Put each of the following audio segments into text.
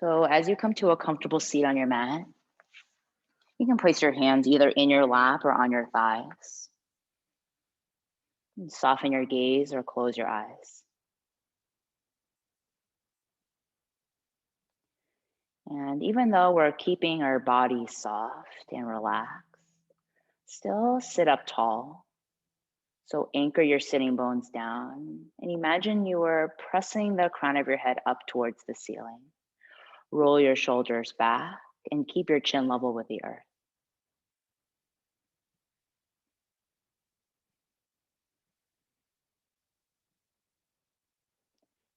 So as you come to a comfortable seat on your mat, you can place your hands either in your lap or on your thighs. And soften your gaze or close your eyes. And even though we're keeping our body soft and relaxed, still sit up tall. So anchor your sitting bones down and imagine you are pressing the crown of your head up towards the ceiling. Roll your shoulders back and keep your chin level with the earth.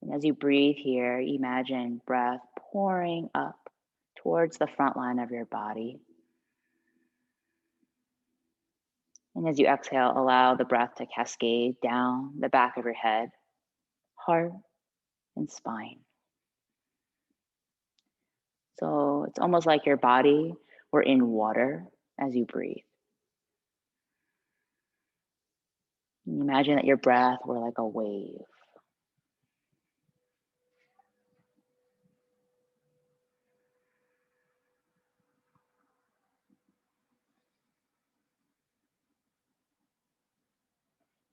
And as you breathe here, imagine breath pouring up towards the front line of your body. And as you exhale, allow the breath to cascade down the back of your head, heart, and spine. So it's almost like your body were in water as you breathe. And imagine that your breath were like a wave.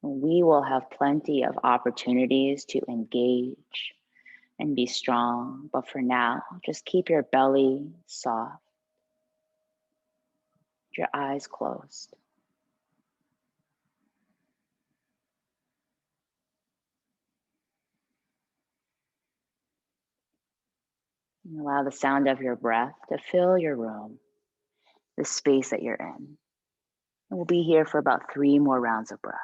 We will have plenty of opportunities to engage and be strong. But for now, just keep your belly soft, your eyes closed. And allow the sound of your breath to fill your room, the space that you're in. And we'll be here for about 3 more rounds of breath.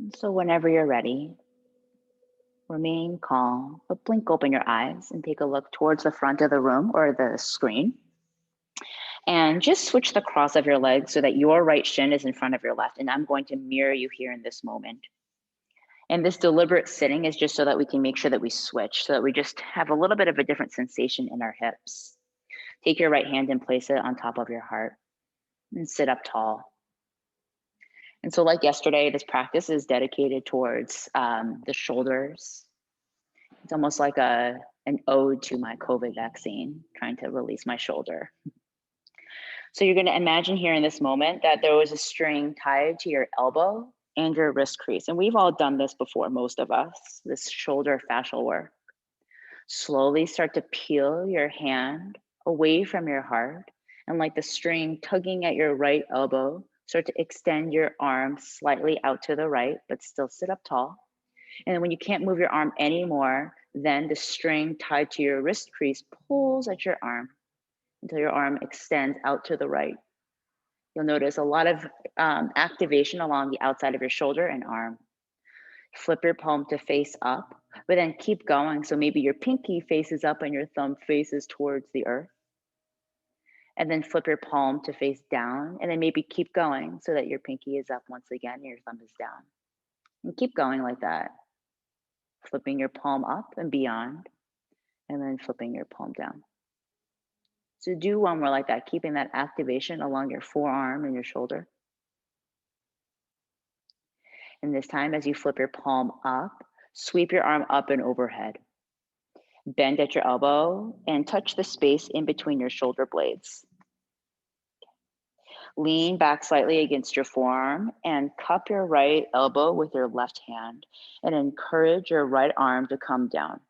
And so whenever you're ready, remain calm, but blink open your eyes and take a look towards the front of the room or the screen. And just switch the cross of your legs so that your right shin is in front of your left. And I'm going to mirror you here in this moment. And this deliberate sitting is just so that we can make sure that we switch, so that we just have a little bit of a different sensation in our hips. Take your right hand and place it on top of your heart and sit up tall. And so like yesterday, this practice is dedicated towards the shoulders. It's almost like an ode to my COVID vaccine, trying to release my shoulder. So you're gonna imagine here in this moment that there was a string tied to your elbow and your wrist crease. And we've all done this before, most of us, this shoulder fascial work. Slowly start to peel your hand away from your heart, and like the string tugging at your right elbow, start to extend your arm slightly out to the right, but still sit up tall. And then when you can't move your arm anymore, then the string tied to your wrist crease pulls at your arm until your arm extends out to the right. You'll notice a lot of activation along the outside of your shoulder and arm. Flip your palm to face up, but then keep going. So maybe your pinky faces up and your thumb faces towards the earth. And then flip your palm to face down, and then maybe keep going so that your pinky is up once again and your thumb is down. And keep going like that. Flipping your palm up and beyond, and then flipping your palm down. So do one more like that, keeping that activation along your forearm and your shoulder. And this time, as you flip your palm up, sweep your arm up and overhead. Bend at your elbow and touch the space in between your shoulder blades. Lean back slightly against your forearm and cup your right elbow with your left hand and encourage your right arm to come down.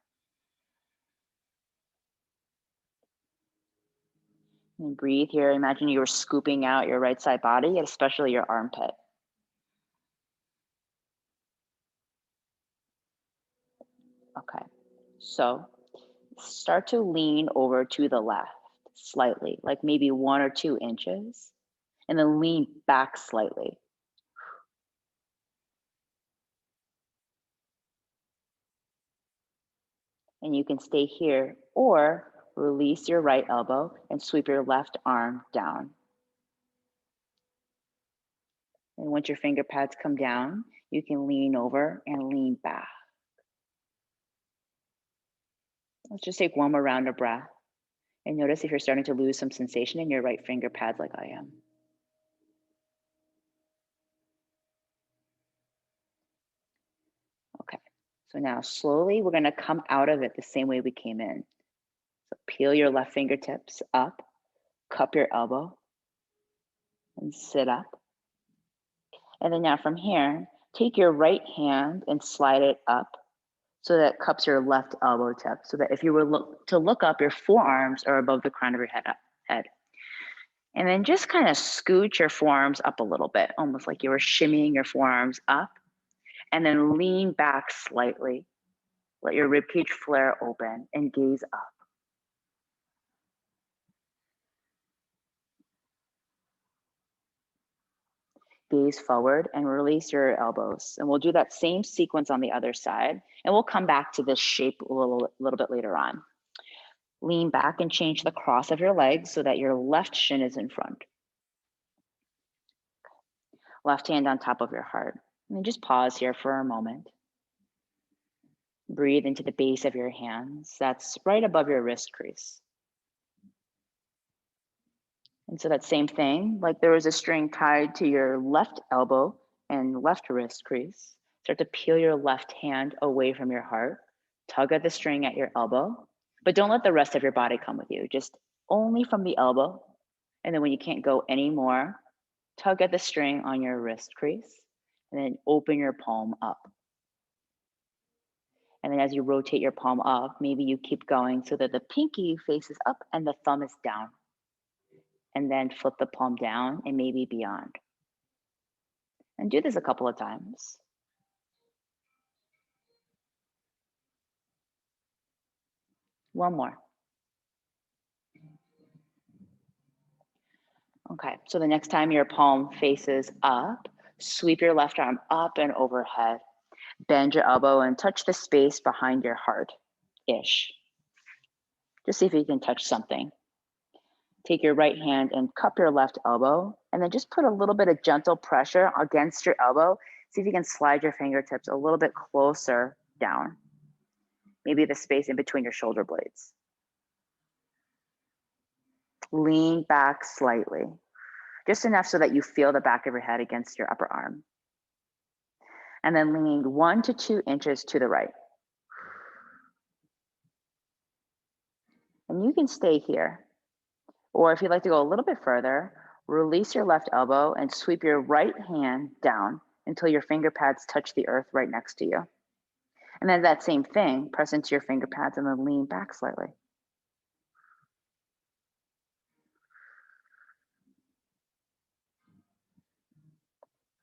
And breathe here. Imagine you are scooping out your right side body, especially your armpit. Okay, so start to lean over to the left slightly, like maybe 1 or 2 inches, and then lean back slightly. And you can stay here or release your right elbow and sweep your left arm down. And once your finger pads come down, you can lean over and lean back. Let's just take one more round of breath and notice if you're starting to lose some sensation in your right finger pads like I am. Okay, so now slowly we're gonna come out of it the same way we came in. So peel your left fingertips up, cup your elbow, and sit up. And then now from here, take your right hand and slide it up so that it cups your left elbow tip, so that if you were to look up, your forearms are above the crown of your head. And then just kind of scoot your forearms up a little bit, almost like you were shimmying your forearms up, and then lean back slightly. Let your ribcage flare open and gaze up. Gaze forward and release your elbows. And we'll do that same sequence on the other side. And we'll come back to this shape a little bit later on. Lean back and change the cross of your legs so that your left shin is in front. Left hand on top of your heart. And then just pause here for a moment. Breathe into the base of your hands. That's right above your wrist crease. And so that same thing, like there was a string tied to your left elbow and left wrist crease. Start to peel your left hand away from your heart. Tug at the string at your elbow, but don't let the rest of your body come with you. Just only from the elbow. And then when you can't go anymore, tug at the string on your wrist crease and then open your palm up. And then as you rotate your palm up, maybe you keep going so that the pinky faces up and the thumb is down. And then flip the palm down and maybe beyond. And do this a couple of times. One more. Okay, so the next time your palm faces up, sweep your left arm up and overhead. Bend your elbow and touch the space behind your heart-ish. Just see if you can touch something. Take your right hand and cup your left elbow, and then just put a little bit of gentle pressure against your elbow. See if you can slide your fingertips a little bit closer down. Maybe the space in between your shoulder blades. Lean back slightly, just enough so that you feel the back of your head against your upper arm. And then lean 1 to 2 inches to the right. And you can stay here. Or if you'd like to go a little bit further, release your left elbow and sweep your right hand down until your finger pads touch the earth right next to you. And then that same thing, press into your finger pads and then lean back slightly.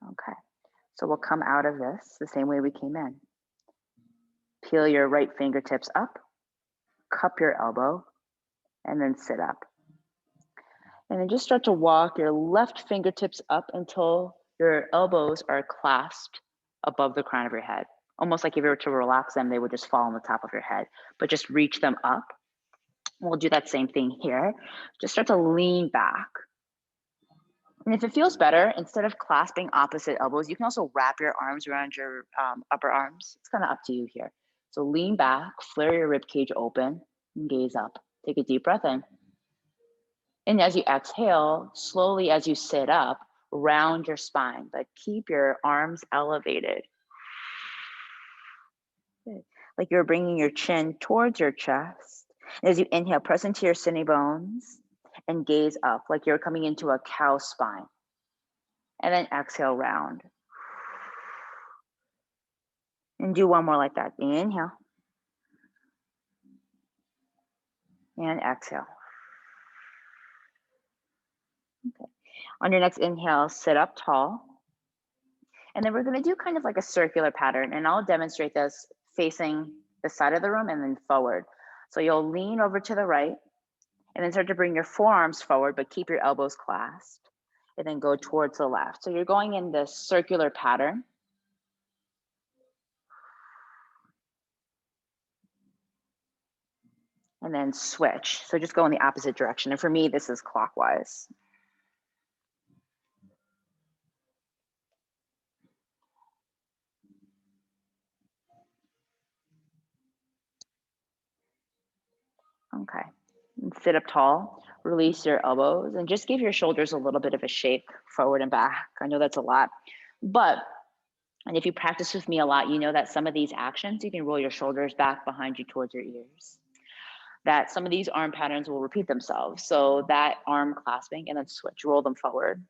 Okay, so we'll come out of this the same way we came in. Peel your right fingertips up, cup your elbow, and then sit up. And then just start to walk your left fingertips up until your elbows are clasped above the crown of your head. Almost like if you were to relax them, they would just fall on the top of your head, but just reach them up. We'll do that same thing here. Just start to lean back. And if it feels better, instead of clasping opposite elbows, you can also wrap your arms around your upper arms. It's kind of up to you here. So lean back, flare your rib cage open, and gaze up. Take a deep breath in. And as you exhale, slowly as you sit up, round your spine, but keep your arms elevated. Good. Like you're bringing your chin towards your chest. And as you inhale, press into your sitting bones and gaze up like you're coming into a cow spine. And then exhale, round. And do one more like that. Inhale. And exhale. Okay. On your next inhale, sit up tall. And then we're going to do kind of like a circular pattern. And I'll demonstrate this facing the side of the room and then forward. So you'll lean over to the right and then start to bring your forearms forward, but keep your elbows clasped. And then go towards the left. So you're going in this circular pattern. And then switch. So just go in the opposite direction. And for me, this is clockwise. Okay, and sit up tall, release your elbows, and just give your shoulders a little bit of a shake forward and back. I know that's a lot, but, and if you practice with me a lot, you know that some of these actions, you can roll your shoulders back behind you towards your ears. That some of these arm patterns will repeat themselves. So that arm clasping and then switch, roll them forward.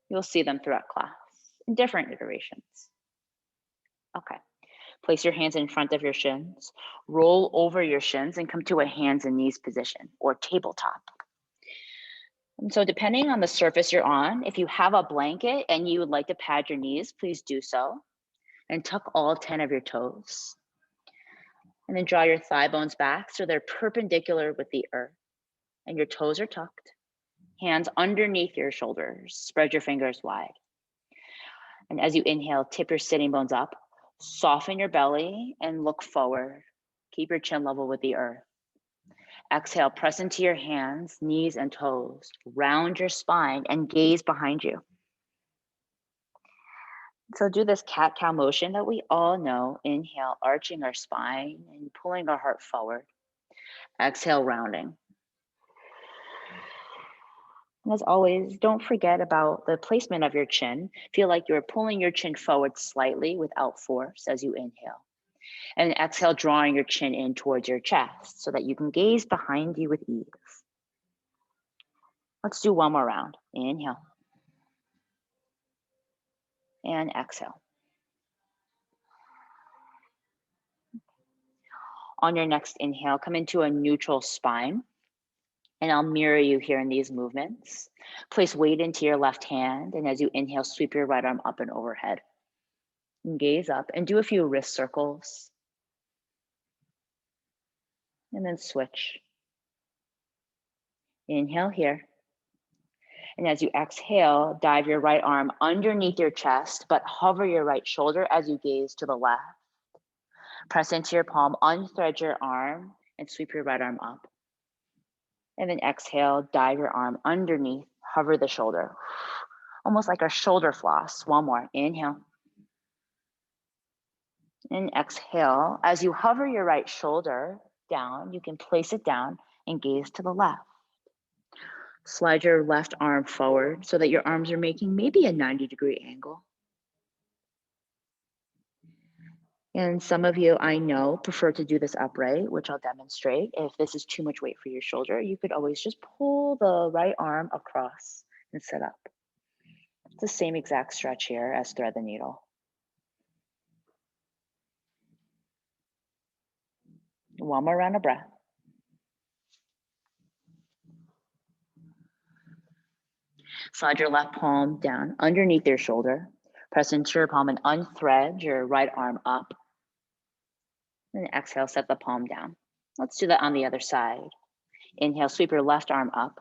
You'll see them throughout class in different iterations. Okay. Place your hands in front of your shins, roll over your shins and come to a hands and knees position or tabletop. And so depending on the surface you're on, if you have a blanket and you would like to pad your knees, please do so. And tuck all 10 of your toes. And then draw your thigh bones back so they're perpendicular with the earth. And your toes are tucked. Hands underneath your shoulders. Spread your fingers wide. And as you inhale, tip your sitting bones up. Soften your belly and look forward. Keep your chin level with the earth. Exhale, press into your hands, knees, and toes. Round your spine and gaze behind you. So do this cat-cow motion that we all know. Inhale, arching our spine and pulling our heart forward. Exhale, rounding. And as always, don't forget about the placement of your chin. Feel like you're pulling your chin forward slightly without force as you inhale. And exhale, drawing your chin in towards your chest so that you can gaze behind you with ease. Let's do one more round. Inhale. And exhale. On your next inhale, come into a neutral spine. And I'll mirror you here in these movements. Place weight into your left hand. And as you inhale, sweep your right arm up and overhead. And gaze up and do a few wrist circles. And then switch. Inhale here. And as you exhale, dive your right arm underneath your chest, but hover your right shoulder as you gaze to the left. Press into your palm, unthread your arm, and sweep your right arm up. And then exhale, dive your arm underneath, hover the shoulder. Almost like a shoulder floss. One more. Inhale. And exhale. As you hover your right shoulder down, you can place it down and gaze to the left. Slide your left arm forward so that your arms are making maybe a 90-degree angle. And some of you I know prefer to do this upright, which I'll demonstrate. If this is too much weight for your shoulder, you could always just pull the right arm across and sit up. It's the same exact stretch here as thread the needle. One more round of breath. Slide your left palm down underneath your shoulder. Press into your palm and unthread your right arm up. And exhale, set the palm down. Let's do that on the other side. Inhale, sweep your left arm up.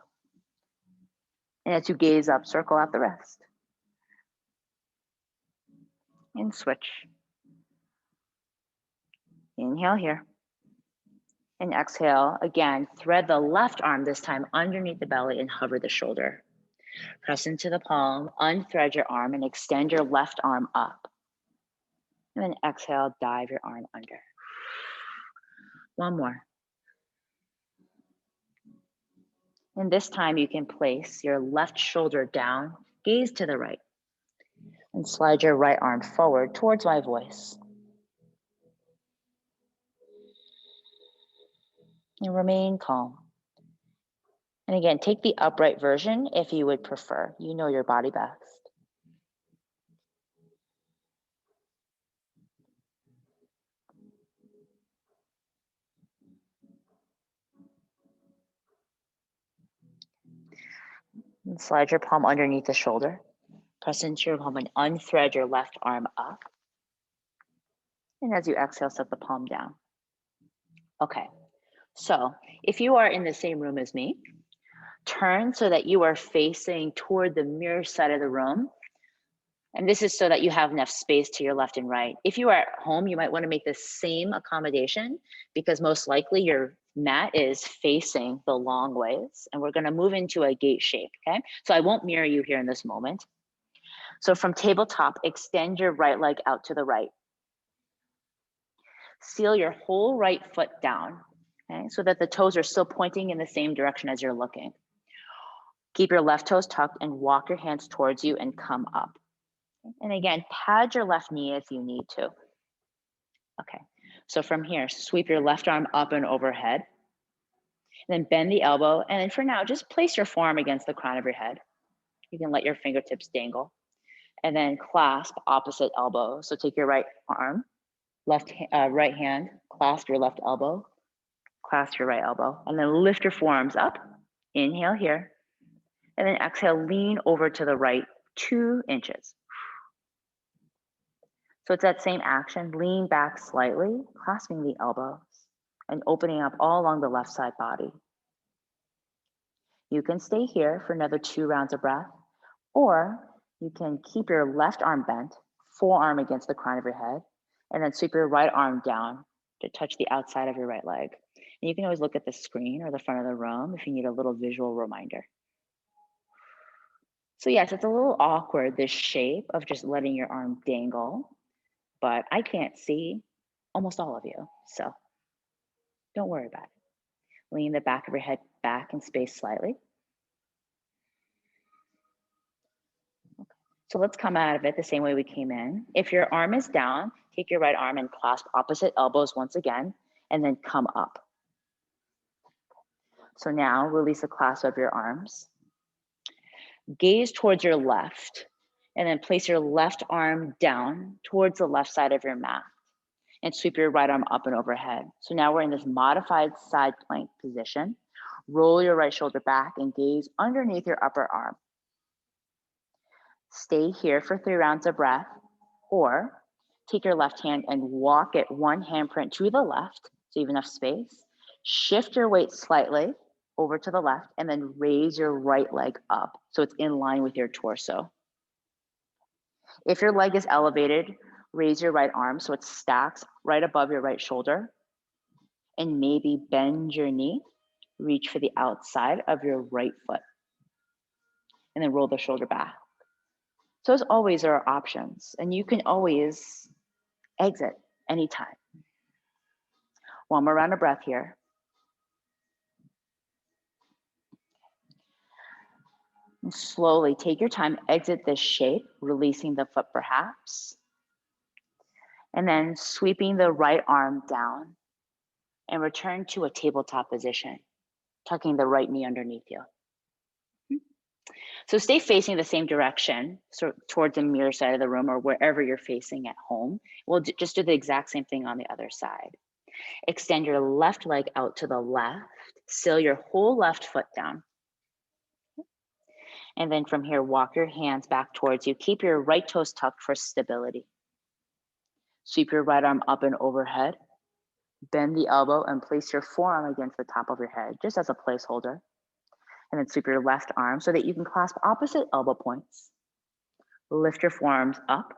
And as you gaze up, circle out the wrist. And switch. Inhale here. And exhale, again, thread the left arm this time underneath the belly and hover the shoulder. Press into the palm, unthread your arm and extend your left arm up. And then exhale, dive your arm under. One more. And this time you can place your left shoulder down, gaze to the right, and slide your right arm forward towards my voice. And remain calm. And again, take the upright version if you would prefer. You know your body best. And slide your palm underneath the shoulder. Press into your palm and unthread your left arm up. And as you exhale, set the palm down. Okay, so if you are in the same room as me, turn so that you are facing toward the mirror side of the room. And this is so that you have enough space to your left and right. If you are at home, you might want to make the same accommodation because most likely your mat is facing the long ways. And we're going to move into a gate shape, okay? So I won't mirror you here in this moment. So from tabletop, extend your right leg out to the right. Seal your whole right foot down. okay? So that the toes are still pointing in the same direction as you're looking. Keep your left toes tucked and walk your hands towards you and come up. And again, pad your left knee if you need to. Okay, so from here, sweep your left arm up and overhead. And then bend the elbow. And then for now, just place your forearm against the crown of your head. You can let your fingertips dangle. And then clasp opposite elbow. So take your right arm, right hand, clasp your left elbow, clasp your right elbow. And then lift your forearms up. Inhale here. And then exhale, lean over to the right 2 inches. So it's that same action, lean back slightly, clasping the elbows and opening up all along the left side body. You can stay here for another 2 rounds of breath, or you can keep your left arm bent, forearm against the crown of your head, and then sweep your right arm down to touch the outside of your right leg. And you can always look at the screen or the front of the room if you need a little visual reminder. So yes, it's a little awkward, this shape of just letting your arm dangle, but I can't see almost all of you, so don't worry about it. Lean the back of your head back in space slightly. So let's come out of it the same way we came in. If your arm is down, take your right arm and clasp opposite elbows once again, and then come up. So now release the clasp of your arms. Gaze towards your left, and then place your left arm down towards the left side of your mat, and sweep your right arm up and overhead. So now we're in this modified side plank position. Roll your right shoulder back and gaze underneath your upper arm. Stay here for 3 rounds of breath, or take your left hand and walk it 1 handprint to the left, so you have enough space. Shift your weight slightly over to the left, and then raise your right leg up so it's in line with your torso. If your leg is elevated, raise your right arm so it stacks right above your right shoulder, and maybe bend your knee, reach for the outside of your right foot, and then roll the shoulder back. So as always, there are options, and you can always exit anytime. 1 more round of breath here. And slowly take your time, exit this shape, releasing the foot perhaps. And then sweeping the right arm down and return to a tabletop position, tucking the right knee underneath you. So stay facing the same direction, so towards the mirror side of the room or wherever you're facing at home. We'll just do the exact same thing on the other side. Extend your left leg out to the left, seal your whole left foot down. And then from here, walk your hands back towards you. Keep your right toes tucked for stability. Sweep your right arm up and overhead. Bend the elbow and place your forearm against the top of your head, just as a placeholder. And then sweep your left arm so that you can clasp opposite elbow points. Lift your forearms up.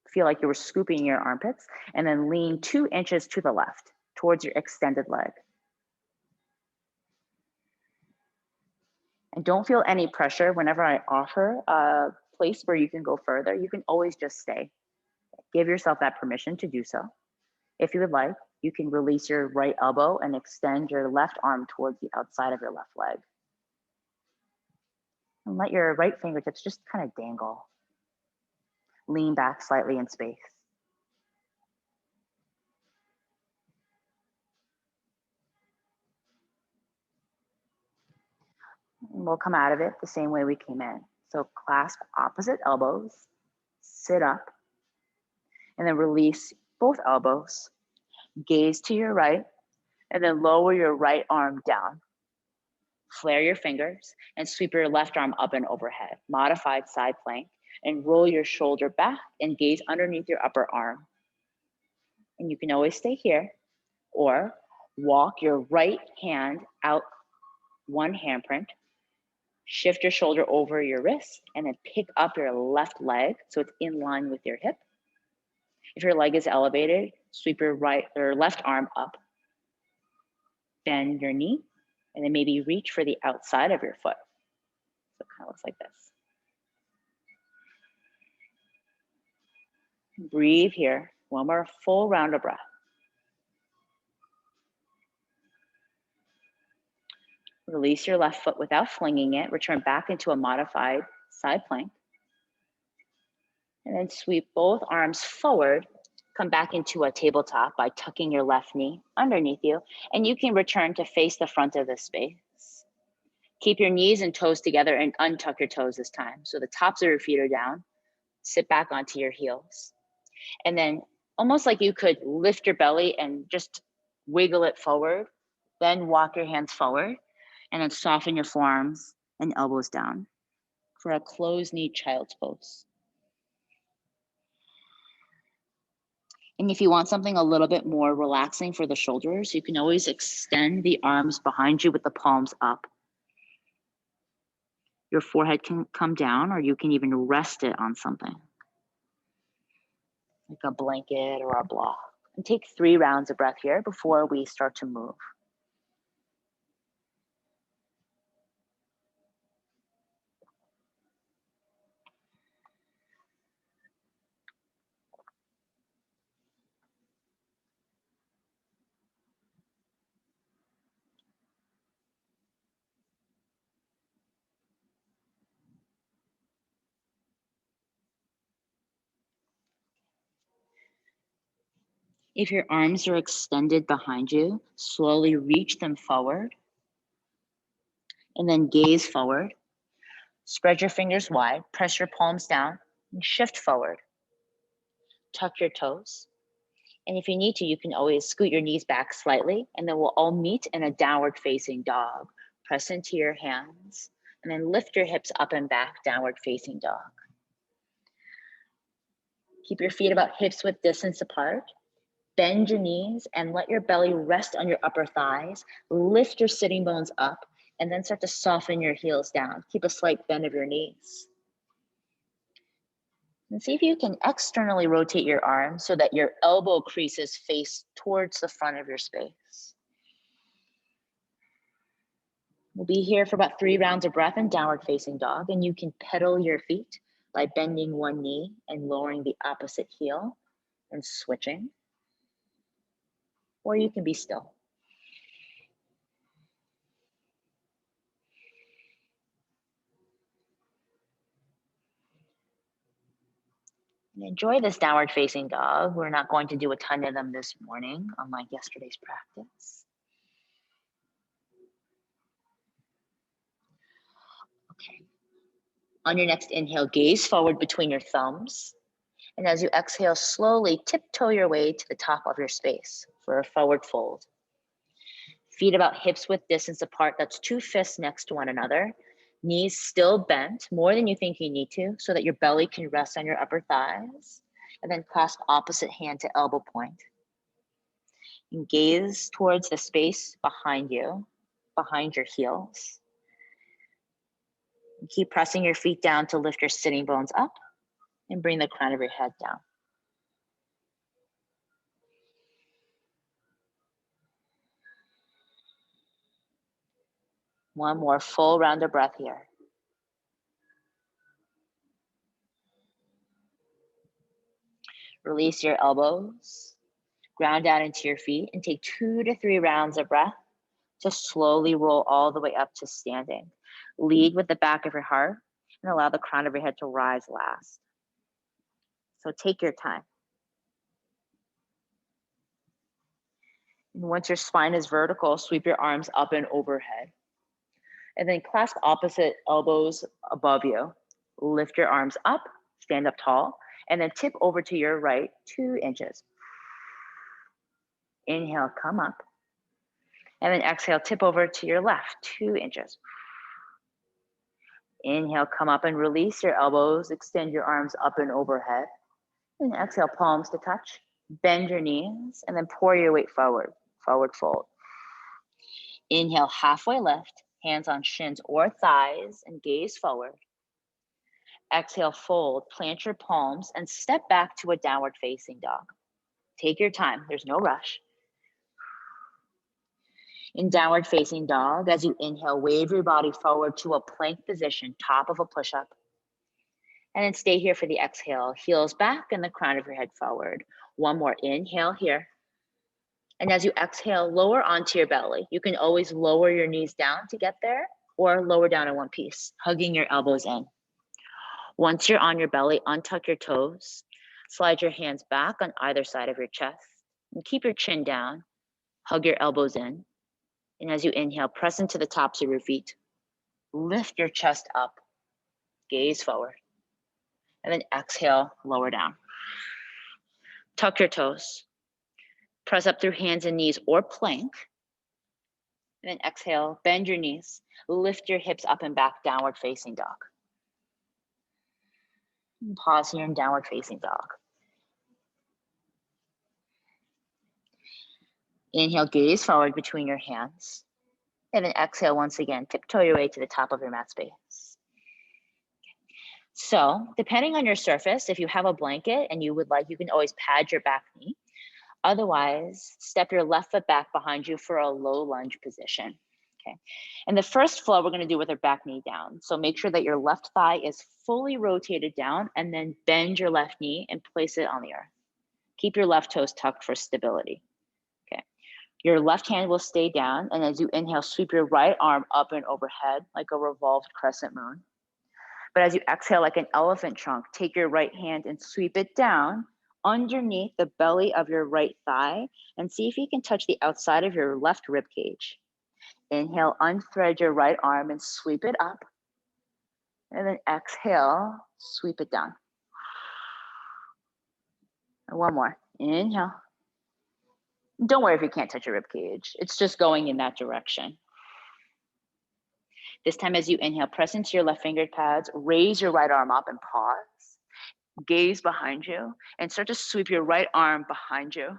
Feel like you were scooping your armpits, and then lean 2 inches to the left towards your extended leg. And don't feel any pressure whenever I offer a place where you can go further. You can always just stay. Give yourself that permission to do so. If you would like, you can release your right elbow and extend your left arm towards the outside of your left leg. And let your right fingertips just kind of dangle. Lean back slightly in space. And we'll come out of it the same way we came in. So clasp opposite elbows, sit up, and then release both elbows. Gaze to your right, and then lower your right arm down. Flare your fingers and sweep your left arm up and overhead. Modified side plank, and roll your shoulder back and gaze underneath your upper arm. And you can always stay here, or walk your right hand out 1 handprint. Shift your shoulder over your wrist and then pick up your left leg so it's in line with your hip. If your leg is elevated, sweep your right or left arm up. Bend your knee and then maybe reach for the outside of your foot. So it kind of looks like this. Breathe here. 1 more full round of breath. Release your left foot without flinging it. Return back into a modified side plank. And then sweep both arms forward. Come back into a tabletop by tucking your left knee underneath you. And you can return to face the front of the space. Keep your knees and toes together and untuck your toes this time. So the tops of your feet are down. Sit back onto your heels. And then almost like you could lift your belly and just wiggle it forward. Then walk your hands forward. And then soften your forearms and elbows down for a closed knee child's pose. And if you want something a little bit more relaxing for the shoulders, you can always extend the arms behind you with the palms up. Your forehead can come down, or you can even rest it on something, like a blanket or a block. And take 3 rounds of breath here before we start to move. If your arms are extended behind you, slowly reach them forward and then gaze forward. Spread your fingers wide, press your palms down and shift forward. Tuck your toes. And if you need to, you can always scoot your knees back slightly and then we'll all meet in a downward facing dog. Press into your hands and then lift your hips up and back, downward facing dog. Keep your feet about hips width distance apart. Bend your knees and let your belly rest on your upper thighs. Lift your sitting bones up and then start to soften your heels down. Keep a slight bend of your knees. And see if you can externally rotate your arms so that your elbow creases face towards the front of your space. We'll be here for about 3 rounds of breath in downward facing dog, and you can pedal your feet by bending one knee and lowering the opposite heel and switching. Or you can be still. And enjoy this downward facing dog. We're not going to do a ton of them this morning, unlike yesterday's practice. Okay. On your next inhale, gaze forward between your thumbs. And as you exhale, slowly tiptoe your way to the top of your space for a forward fold. Feet about hips width distance apart. That's 2 fists next to one another. Knees still bent more than you think you need to so that your belly can rest on your upper thighs. And then clasp opposite hand to elbow point. And gaze towards the space behind you, behind your heels. And keep pressing your feet down to lift your sitting bones up and bring the crown of your head down. One more full round of breath here. Release your elbows, ground down into your feet, and take 2 to 3 rounds of breath to slowly roll all the way up to standing. Lead with the back of your heart and allow the crown of your head to rise last. So take your time. And once your spine is vertical, sweep your arms up and overhead. And then clasp opposite elbows above you. Lift your arms up, stand up tall, and then tip over to your right 2 inches. Inhale, come up. And then exhale, tip over to your left 2 inches. Inhale, come up and release your elbows. Extend your arms up and overhead. And exhale, palms to touch. Bend your knees and then pour your weight forward. Forward fold. Inhale, halfway lift. Hands on shins or thighs and gaze forward. Exhale, fold. Plant your palms and step back to a downward facing dog. Take your time. There's no rush. In downward facing dog, as you inhale, wave your body forward to a plank position, top of a push-up. And then stay here for the exhale. Heels back and the crown of your head forward. One more inhale here. And as you exhale, lower onto your belly. You can always lower your knees down to get there or lower down in one piece, hugging your elbows in. Once you're on your belly, untuck your toes, slide your hands back on either side of your chest, and keep your chin down, hug your elbows in. And as you inhale, press into the tops of your feet. Lift your chest up, gaze forward. And then exhale, lower down. Tuck your toes. Press up through hands and knees or plank. And then exhale, bend your knees. Lift your hips up and back, downward facing dog. And pause here in downward facing dog. Inhale, gaze forward between your hands. And then exhale once again, tiptoe your way to the top of your mat space. So depending on your surface, if you have a blanket and you would like, you can always pad your back knee. Otherwise, step your left foot back behind you for a low lunge position. Okay. And the first flow we're going to do with our back knee down. So make sure that your left thigh is fully rotated down and then bend your left knee and place it on the earth. Keep your left toes tucked for stability. Okay. Your left hand will stay down. And as you inhale, sweep your right arm up and overhead like a revolved crescent moon. But as you exhale like an elephant trunk, take your right hand and sweep it down underneath the belly of your right thigh and see if you can touch the outside of your left rib cage. Inhale, unthread your right arm and sweep it up. And then exhale, sweep it down. And one more. Inhale. Don't worry if you can't touch your rib cage. It's just going in that direction. This time as you inhale, press into your left fingered pads, raise your right arm up and pause. Gaze behind you and start to sweep your right arm behind you.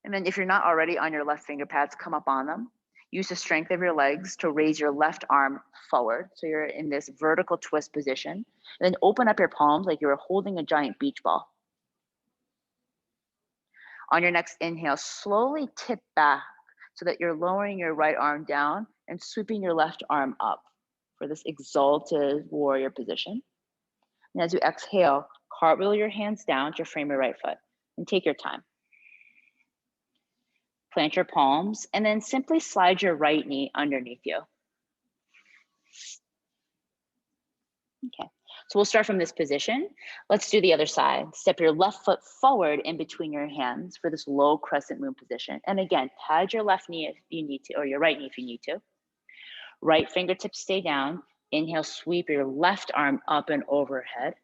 And then if you're not already on your left finger pads, come up on them. Use the strength of your legs to raise your left arm forward. So you're in this vertical twist position. And then open up your palms like you're holding a giant beach ball. On your next inhale, slowly tip back so that you're lowering your right arm down and sweeping your left arm up for this Exalted Warrior position. And as you exhale, cartwheel your hands down to frame your right foot and take your time. Plant your palms and then simply slide your right knee underneath you. Okay, so we'll start from this position. Let's do the other side. Step your left foot forward in between your hands for this low crescent moon position. And again, pad your left knee if you need to, or your right knee if you need to. Right fingertips stay down. Inhale, sweep your left arm up and overhead.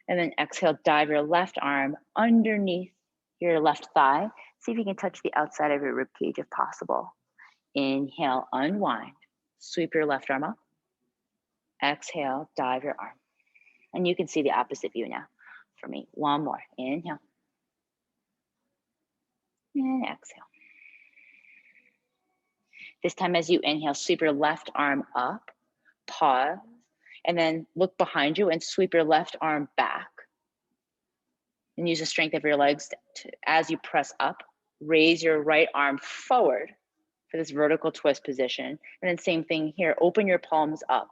And then exhale, dive your left arm underneath your left thigh. See if you can touch the outside of your rib cage if possible. Inhale, unwind. Sweep your left arm up. Exhale, dive your arm. And you can see the opposite view now for me. One more. Inhale. And exhale. This time as you inhale, sweep your left arm up. Pause. And then look behind you and sweep your left arm back. And use the strength of your legs as you press up. Raise your right arm forward for this vertical twist position. And then same thing here, open your palms up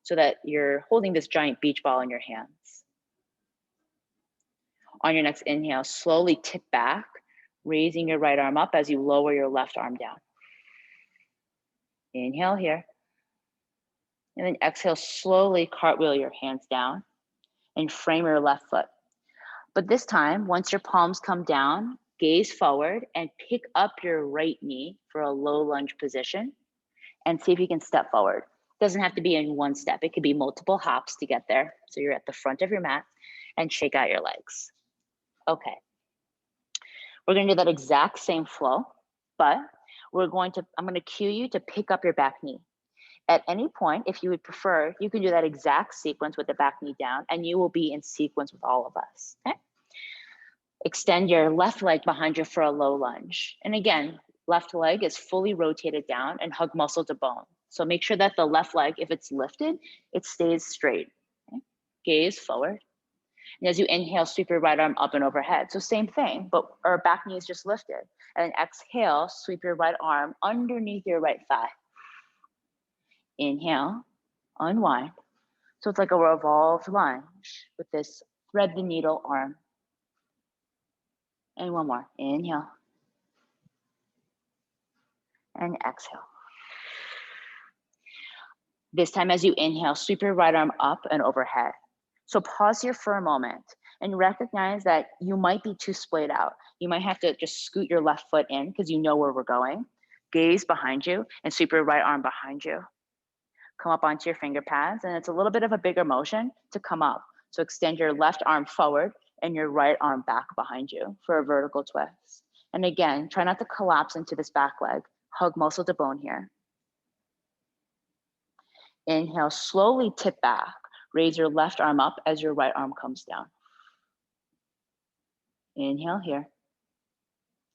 so that you're holding this giant beach ball in your hands. On your next inhale, slowly tip back, raising your right arm up as you lower your left arm down. Inhale here. And then exhale, slowly cartwheel your hands down and frame your left foot. But this time, once your palms come down, gaze forward and pick up your right knee for a low lunge position and see if you can step forward. It doesn't have to be in one step. It could be multiple hops to get there. So you're at the front of your mat and shake out your legs. Okay. We're going to do that exact same flow, but I'm going to cue you to pick up your back knee. At any point, if you would prefer, you can do that exact sequence with the back knee down and you will be in sequence with all of us, okay? Extend your left leg behind you for a low lunge. And again, left leg is fully rotated down and hug muscle to bone. So make sure that the left leg, if it's lifted, it stays straight. Okay? Gaze forward. And as you inhale, sweep your right arm up and overhead. So same thing, but our back knee is just lifted. And then exhale, sweep your right arm underneath your right thigh. Inhale, unwind. So it's like a revolved lunge with this thread the needle arm. And one more, inhale. And exhale. This time as you inhale, sweep your right arm up and overhead. So pause here for a moment and recognize that you might be too splayed out. You might have to just scoot your left foot in because you know where we're going. Gaze behind you and sweep your right arm behind you. Come up onto your finger pads, and it's a little bit of a bigger motion to come up. So extend your left arm forward and your right arm back behind you for a vertical twist. And again, try not to collapse into this back leg. Hug muscle to bone here. Inhale, slowly tip back. Raise your left arm up as your right arm comes down. Inhale here.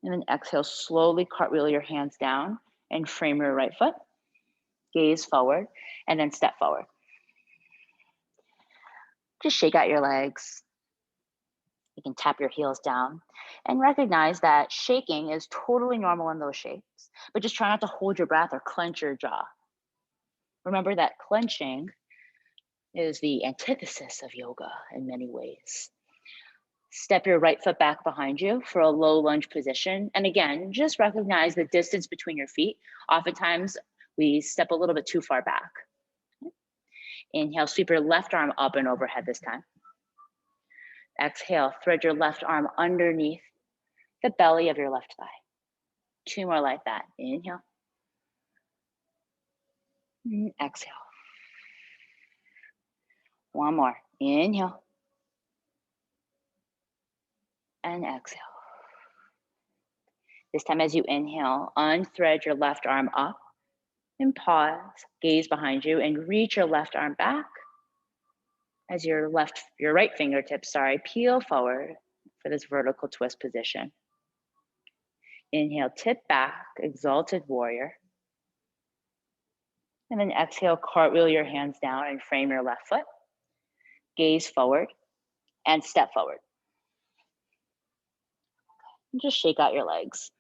And then exhale, slowly cartwheel your hands down and frame your right foot. Gaze forward and then step forward. Just shake out your legs. You can tap your heels down and recognize that shaking is totally normal in those shapes, but just try not to hold your breath or clench your jaw. Remember that clenching is the antithesis of yoga in many ways. Step your right foot back behind you for a low lunge position. And again, just recognize the distance between your feet. Oftentimes we step a little bit too far back. Inhale, sweep your left arm up and overhead this time. Exhale, thread your left arm underneath the belly of your left thigh. 2 more like that. Inhale. Exhale. 1 more. Inhale. And exhale. This time as you inhale, unthread your left arm up and pause, gaze behind you and reach your left arm back as your right fingertips, peel forward for this vertical twist position. Inhale, tip back, Exalted Warrior. And then exhale, cartwheel your hands down and frame your left foot. Gaze forward and step forward. And just shake out your legs.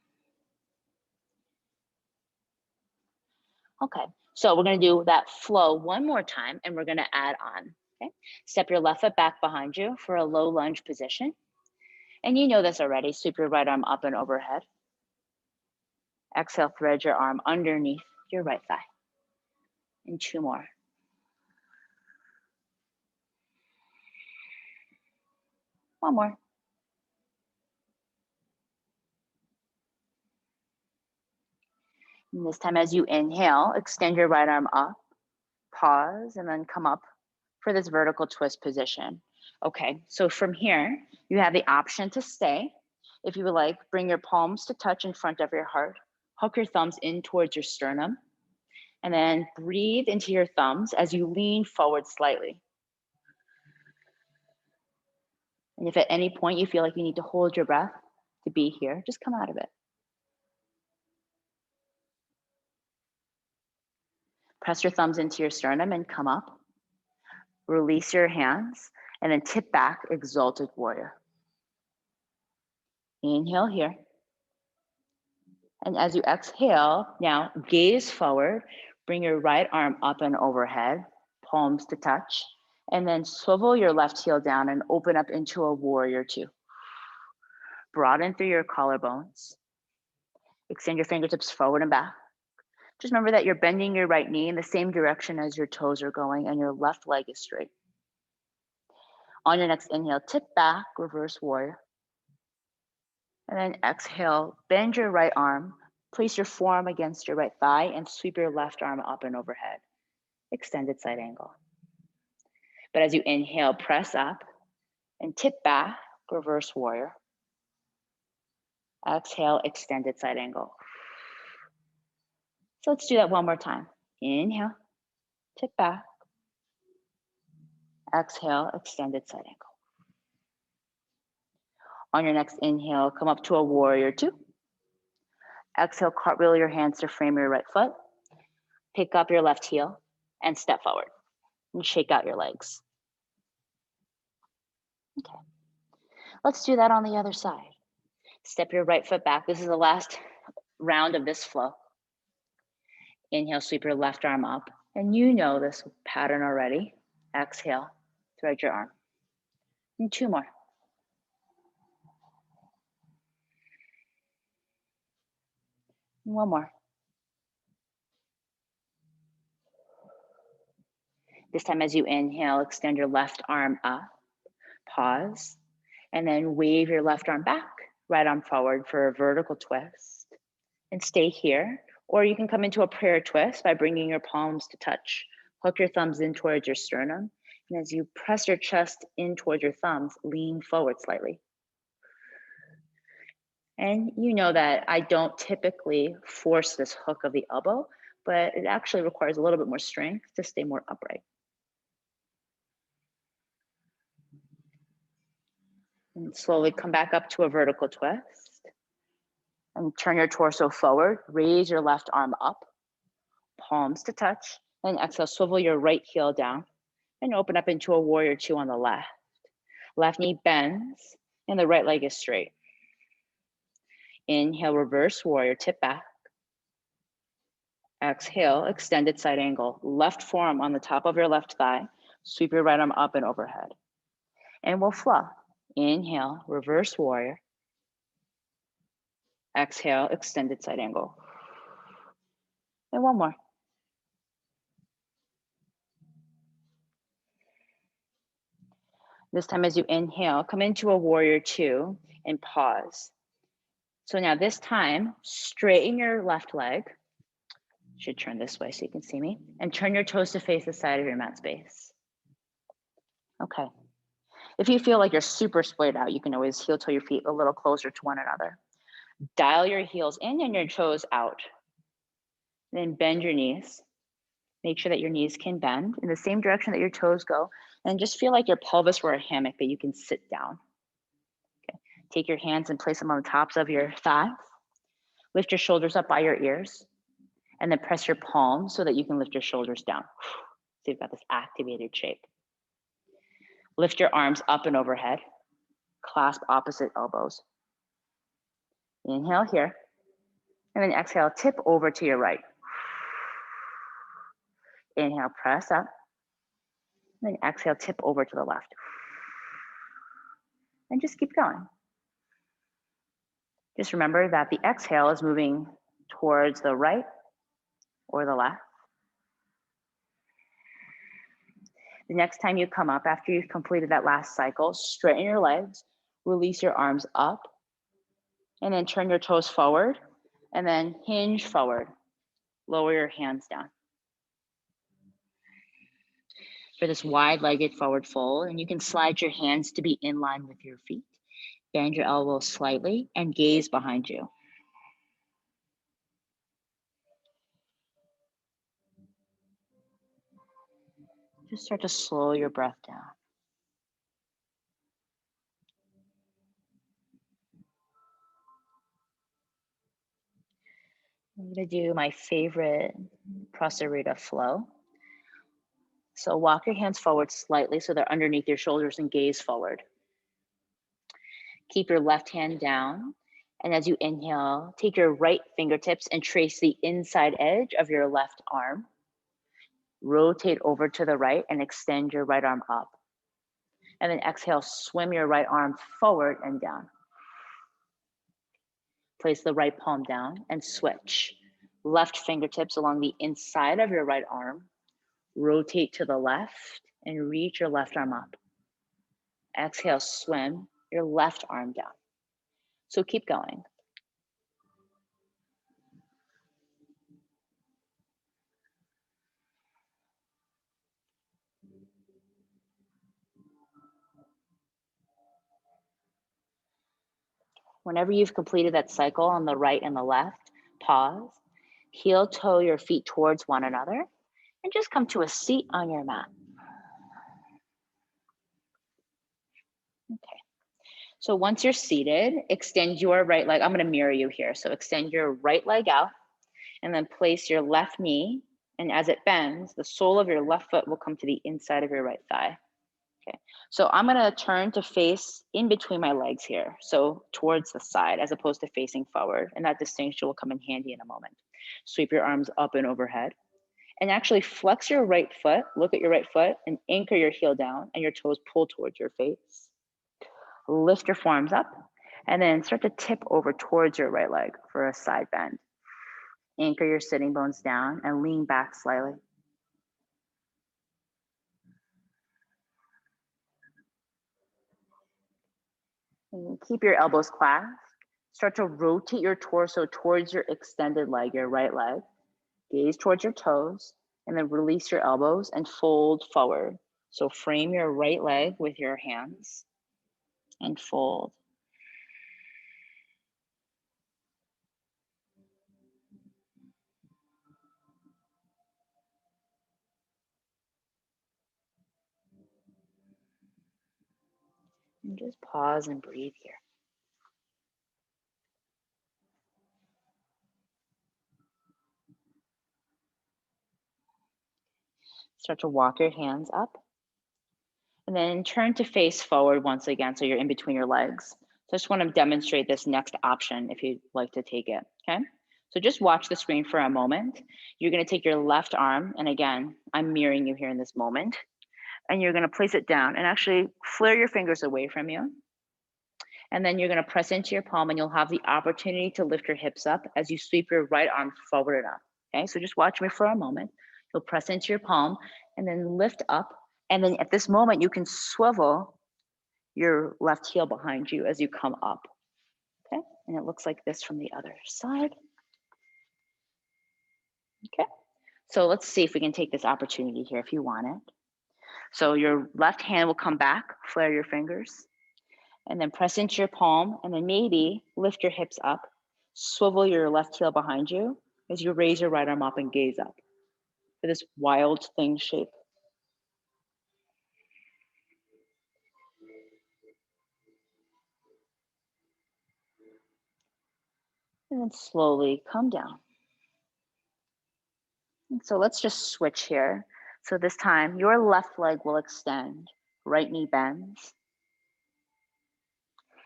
Okay, so we're gonna do that flow one more time and we're gonna add on, okay? Step your left foot back behind you for a low lunge position. And you know this already, sweep your right arm up and overhead. Exhale, thread your arm underneath your right thigh. And 2 more. One more. And this time as you inhale, extend your right arm up, pause, and then come up for this vertical twist position. Okay, so from here, you have the option to stay. If you would like, bring your palms to touch in front of your heart, hook your thumbs in towards your sternum, and then breathe into your thumbs as you lean forward slightly. And if at any point you feel like you need to hold your breath to be here, just come out of it. Press your thumbs into your sternum and come up. Release your hands and then tip back, Exalted Warrior. Inhale here. And as you exhale, now gaze forward, bring your right arm up and overhead, palms to touch, and then swivel your left heel down and open up into a warrior 2. Broaden through your collarbones. Extend your fingertips forward and back. Just remember that you're bending your right knee in the same direction as your toes are going and your left leg is straight. On your next inhale, tip back, reverse warrior. And then exhale, bend your right arm, place your forearm against your right thigh and sweep your left arm up and overhead. Extended side angle. But as you inhale, press up and tip back, reverse warrior. Exhale, extended side angle. So let's do that one more time. Inhale, tip back. Exhale, extended side angle. On your next inhale, come up to a warrior 2. Exhale, cartwheel your hands to frame your right foot. Pick up your left heel and step forward and shake out your legs. Okay, let's do that on the other side. Step your right foot back. This is the last round of this flow. Inhale, sweep your left arm up. And you know this pattern already. Exhale, thread your arm. And 2 more. One more. This time as you inhale, extend your left arm up, pause, and then wave your left arm back, right arm forward for a vertical twist. And stay here. Or you can come into a prayer twist by bringing your palms to touch. Hook your thumbs in towards your sternum. And as you press your chest in towards your thumbs, lean forward slightly. And you know that I don't typically force this hook of the elbow, but it actually requires a little bit more strength to stay more upright. And slowly come back up to a vertical twist. And turn your torso forward, raise your left arm up, palms to touch, and exhale, swivel your right heel down and open up into a warrior two on the left. Left knee bends and the right leg is straight. Inhale, reverse warrior, tip back. Exhale, extended side angle. Left forearm on the top of your left thigh. Sweep your right arm up and overhead. And we'll flow. Inhale, reverse warrior. Exhale, extended side angle. And one more. This time as you inhale, come into a warrior two and pause. So now this time, straighten your left leg. Should turn this way so you can see me. And turn your toes to face the side of your mat space. Okay. If you feel like you're super splayed out, you can always heel toe your feet a little closer to one another. Dial your heels in and your toes out. Then bend your knees. Make sure that your knees can bend in the same direction that your toes go. And just feel like your pelvis were a hammock that you can sit down. Okay. Take your hands and place them on the tops of your thighs. Lift your shoulders up by your ears. And then press your palms so that you can lift your shoulders down. So you've got this activated shape. Lift your arms up and overhead. Clasp opposite elbows. Inhale here. And then exhale, tip over to your right. Inhale, press up. And then exhale, tip over to the left. And just keep going. Just remember that the exhale is moving towards the right or the left. The next time you come up, after you've completed that last cycle, straighten your legs, release your arms up, and then turn your toes forward, and then hinge forward. Lower your hands down. For this wide-legged forward fold, and you can slide your hands to be in line with your feet. Bend your elbows slightly and gaze behind you. Just start to slow your breath down. I'm gonna do my favorite Prosthoruta Flow. So walk your hands forward slightly so they're underneath your shoulders and gaze forward. Keep your left hand down. And as you inhale, take your right fingertips and trace the inside edge of your left arm. Rotate over to the right and extend your right arm up. And then exhale, swim your right arm forward and down. Place the right palm down and switch. Left fingertips along the inside of your right arm. Rotate to the left and reach your left arm up. Exhale, swim your left arm down. So keep going. Whenever you've completed that cycle on the right and the left, pause, heel toe your feet towards one another, and just come to a seat on your mat. Okay. So once you're seated, extend your right leg. I'm going to mirror you here. So extend your right leg out and then place your left knee. And as it bends, the sole of your left foot will come to the inside of your right thigh. Okay. So I'm going to turn to face in between my legs here. So towards the side as opposed to facing forward. And that distinction will come in handy in a moment. Sweep your arms up and overhead. And actually flex your right foot, look at your right foot and anchor your heel down and your toes pull towards your face. Lift your forearms up and then start to tip over towards your right leg for a side bend. Anchor your sitting bones down and lean back slightly. And keep your elbows clasped. Start to rotate your torso towards your extended leg, your right leg. Gaze towards your toes, and then release your elbows and fold forward. So frame your right leg with your hands and fold. And just pause and breathe here. Start to walk your hands up. And then turn to face forward once again, so you're in between your legs. So I just want to demonstrate this next option if you'd like to take it, okay? So just watch the screen for a moment. You're going to take your left arm, and again, I'm mirroring you here in this moment, and you're going to place it down and actually flare your fingers away from you. And then you're going to press into your palm, and you'll have the opportunity to lift your hips up as you sweep your right arm forward and up, okay? So just watch me for a moment. You'll press into your palm and then lift up. And then at this moment, you can swivel your left heel behind you as you come up, okay? And it looks like this from the other side, okay? So let's see if we can take this opportunity here if you want it. So your left hand will come back, flare your fingers, and then press into your palm, and then maybe lift your hips up, swivel your left heel behind you as you raise your right arm up and gaze up for this wild thing shape. And then slowly come down. And so let's just switch here. So this time, your left leg will extend, right knee bends,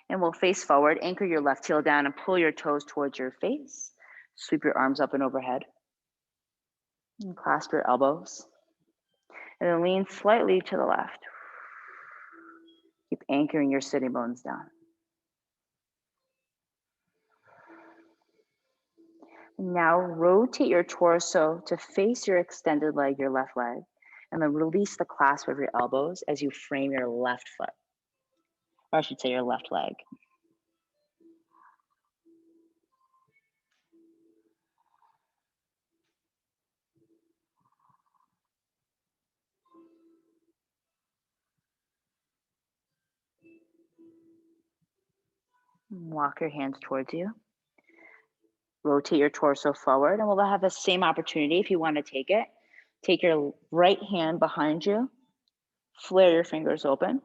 and we'll face forward, anchor your left heel down and pull your toes towards your face. Sweep your arms up and overhead. And clasp your elbows. And then lean slightly to the left. Keep anchoring your sitting bones down. Now rotate your torso to face your extended leg, your left leg, and then release the clasp of your elbows as you frame your left foot, or I should say your left leg. Walk your hands towards you. Rotate your torso forward, and we'll have the same opportunity if you want to take it. Take your right hand behind you, flare your fingers open,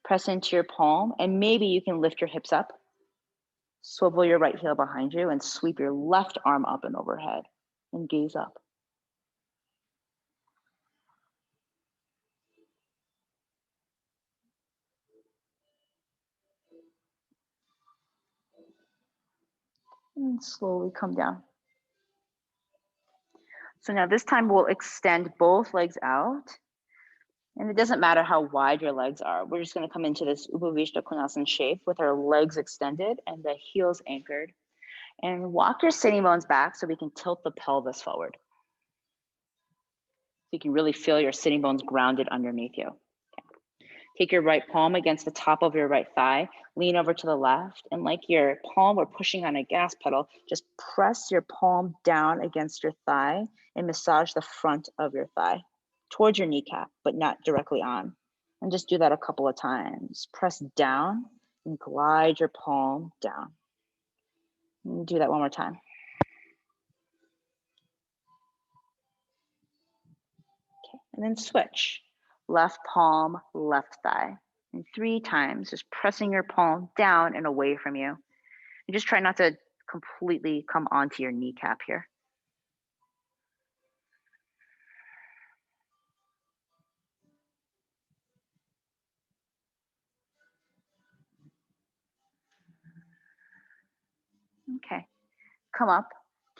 press into your palm, and maybe you can lift your hips up, swivel your right heel behind you, and sweep your left arm up and overhead, and gaze up. And slowly come down. So now this time we'll extend both legs out. And it doesn't matter how wide your legs are. We're just going to come into this Upavishta Konasana shape with our legs extended and the heels anchored. And walk your sitting bones back so we can tilt the pelvis forward. So you can really feel your sitting bones grounded underneath you. Take your right palm against the top of your right thigh, lean over to the left, and like your palm were pushing on a gas pedal, just press your palm down against your thigh and massage the front of your thigh towards your kneecap, but not directly on. And just do that a couple of times. Press down and glide your palm down. And do that one more time. Okay, and then switch. Left palm, left thigh. And 3 times, just pressing your palm down and away from you. And just try not to completely come onto your kneecap here. Okay, come up.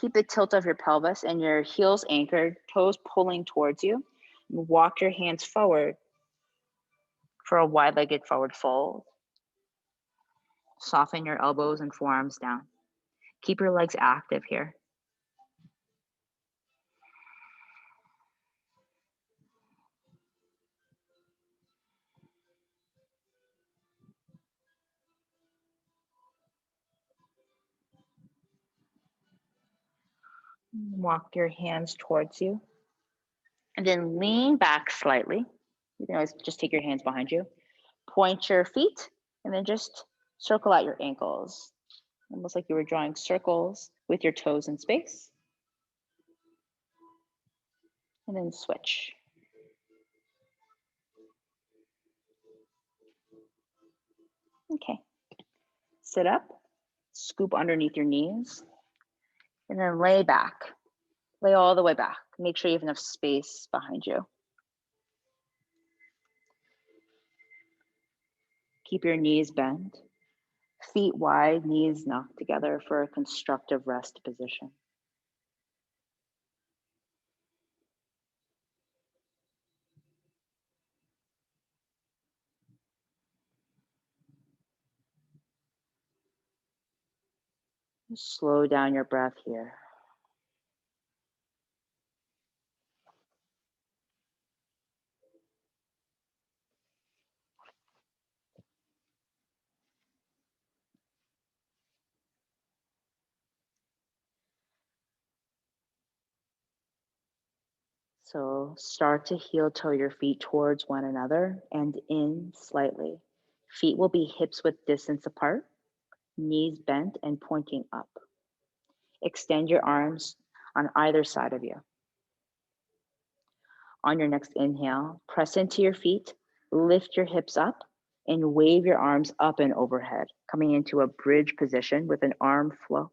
Keep the tilt of your pelvis and your heels anchored, toes pulling towards you. Walk your hands forward for a wide-legged forward fold. Soften your elbows and forearms down. Keep your legs active here. Walk your hands towards you. And then lean back slightly. You can always just take your hands behind you. Point your feet and then just circle out your ankles. Almost like you were drawing circles with your toes in space. And then switch. Okay. Sit up, scoop underneath your knees, and then lay back. Lay all the way back. Make sure you have enough space behind you. Keep your knees bent, feet wide, knees knocked together for a constructive rest position. Slow down your breath here. So start to heel toe your feet towards one another and in slightly. Feet will be hips width distance apart, knees bent and pointing up. Extend your arms on either side of you. On your next inhale, press into your feet, lift your hips up, and wave your arms up and overhead, coming into a bridge position with an arm flow.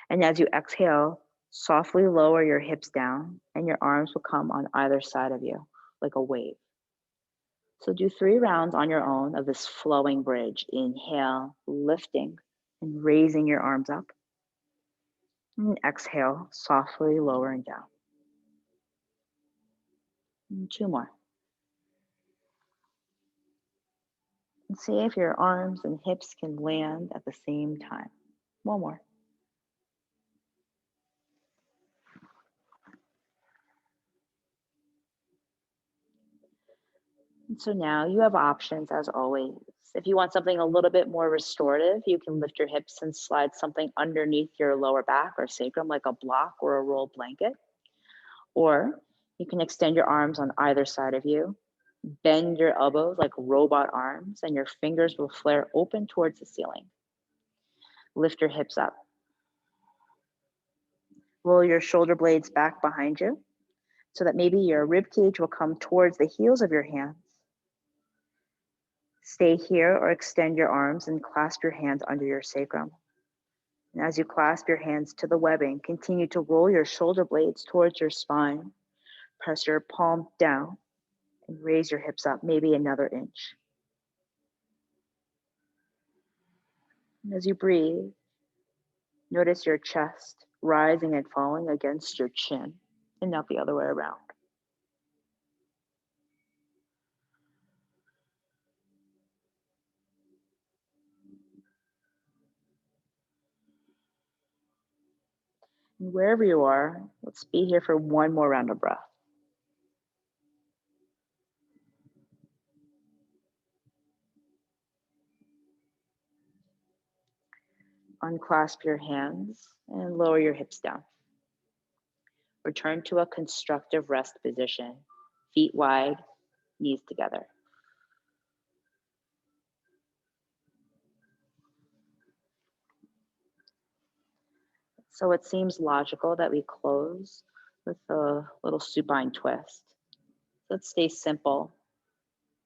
And as you exhale, softly lower your hips down, and your arms will come on either side of you, like a wave. So do 3 rounds on your own of this flowing bridge. Inhale, lifting and raising your arms up. And exhale, softly lowering down. And 2 more. And see if your arms and hips can land at the same time. 1 more. And so now you have options as always. If you want something a little bit more restorative, you can lift your hips and slide something underneath your lower back or sacrum, like a block or a rolled blanket. Or you can extend your arms on either side of you, bend your elbows like robot arms, and your fingers will flare open towards the ceiling. Lift your hips up. Roll your shoulder blades back behind you so that maybe your rib cage will come towards the heels of your hands. Stay here or extend your arms and clasp your hands under your sacrum. And as you clasp your hands to the webbing, continue to roll your shoulder blades towards your spine. Press your palm down and raise your hips up, maybe another inch. And as you breathe, notice your chest rising and falling against your chin and not the other way around. And wherever you are, let's be here for 1 more round of breath. Unclasp your hands and lower your hips down. Return to a constructive rest position, feet wide, knees together. So it seems logical that we close with a little supine twist. Let's stay simple.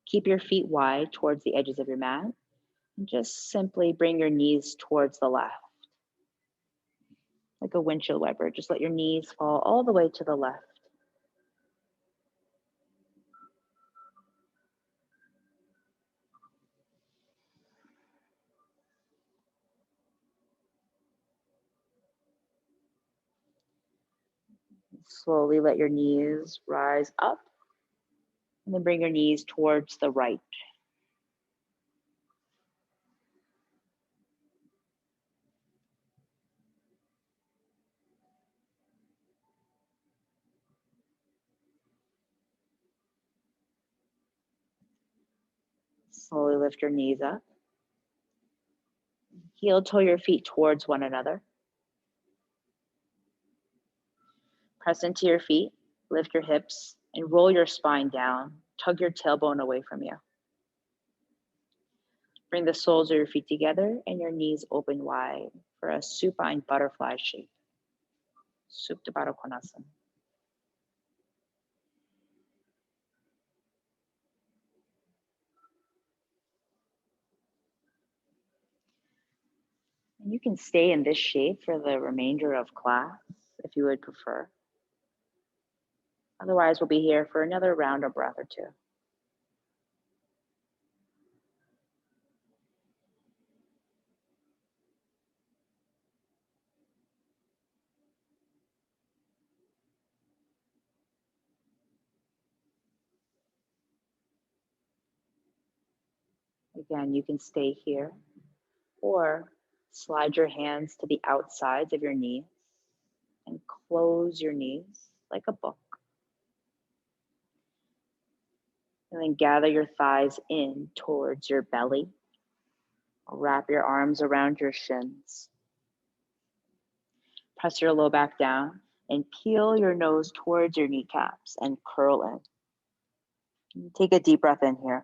Keep your feet wide towards the edges of your mat and just simply bring your knees towards the left. Like a windshield wiper, just let your knees fall all the way to the left. Slowly let your knees rise up and then bring your knees towards the right. Slowly lift your knees up. Heel toe your feet towards one another. Press into your feet, lift your hips, and roll your spine down. Tug your tailbone away from you. Bring the soles of your feet together and your knees open wide for a supine butterfly shape. Supta Baddha Konasana. And you can stay in this shape for the remainder of class if you would prefer. Otherwise, we'll be here for another round of breath or two. Again, you can stay here or slide your hands to the outsides of your knees and close your knees like a book. And then gather your thighs in towards your belly. Wrap your arms around your shins. Press your low back down and peel your nose towards your kneecaps and curl in. Take a deep breath in here.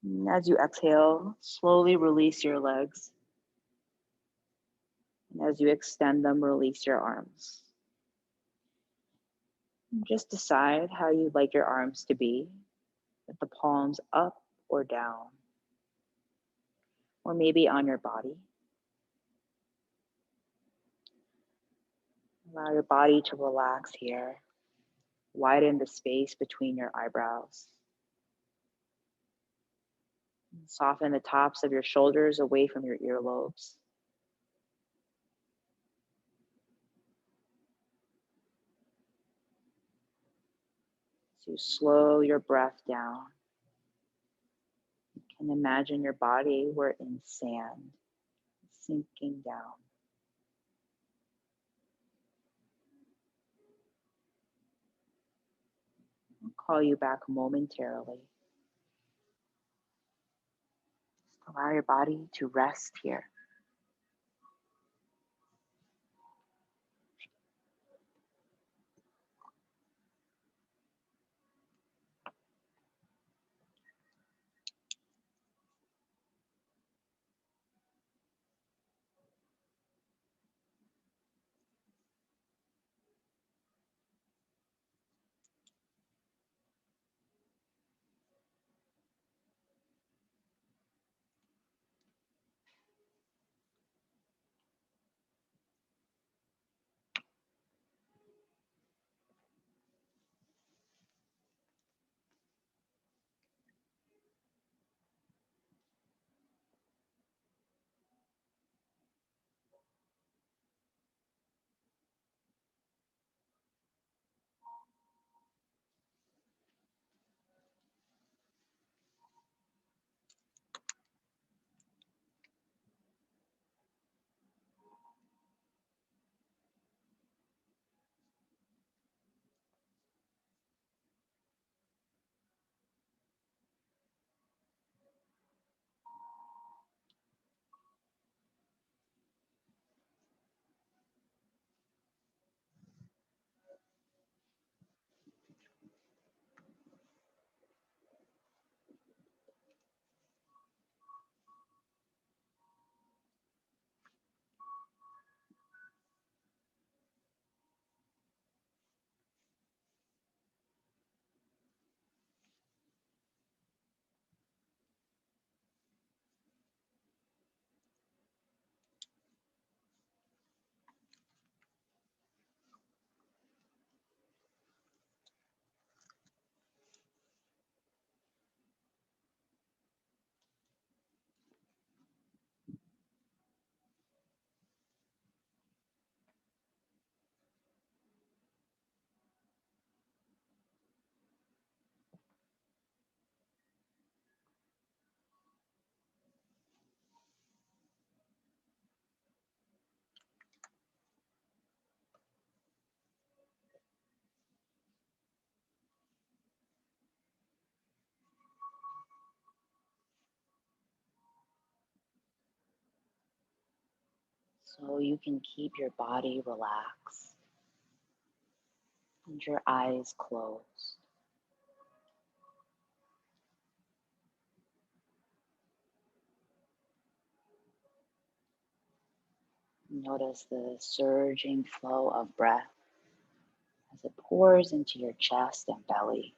And as you exhale, slowly release your legs. And as you extend them, release your arms. And just decide how you'd like your arms to be, with the palms up or down, or maybe on your body. Allow your body to relax here. Widen the space between your eyebrows. Soften the tops of your shoulders away from your earlobes. So you slow your breath down. You can imagine your body were in sand, sinking down. I'll call you back momentarily. Just allow your body to rest here. So you can keep your body relaxed. and your eyes closed. Notice the surging flow of breath as it pours into your chest and belly.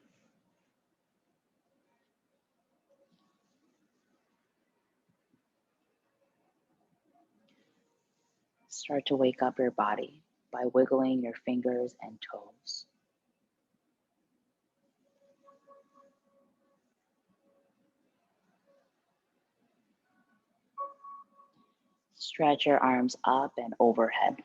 Start to wake up your body by wiggling your fingers and toes. Stretch your arms up and overhead.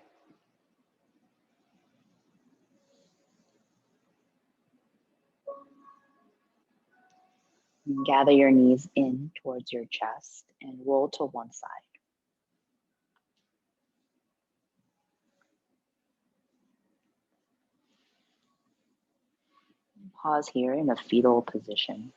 And gather your knees in towards your chest and roll to one side. Pause here in a fetal position.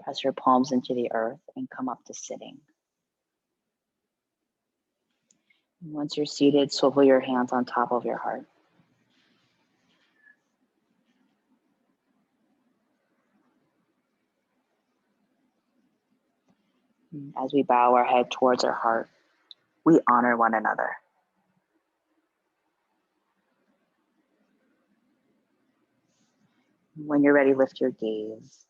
Press your palms into the earth and come up to sitting. Once you're seated, swivel your hands on top of your heart. As we bow our head towards our heart, we honor one another. When you're ready, lift your gaze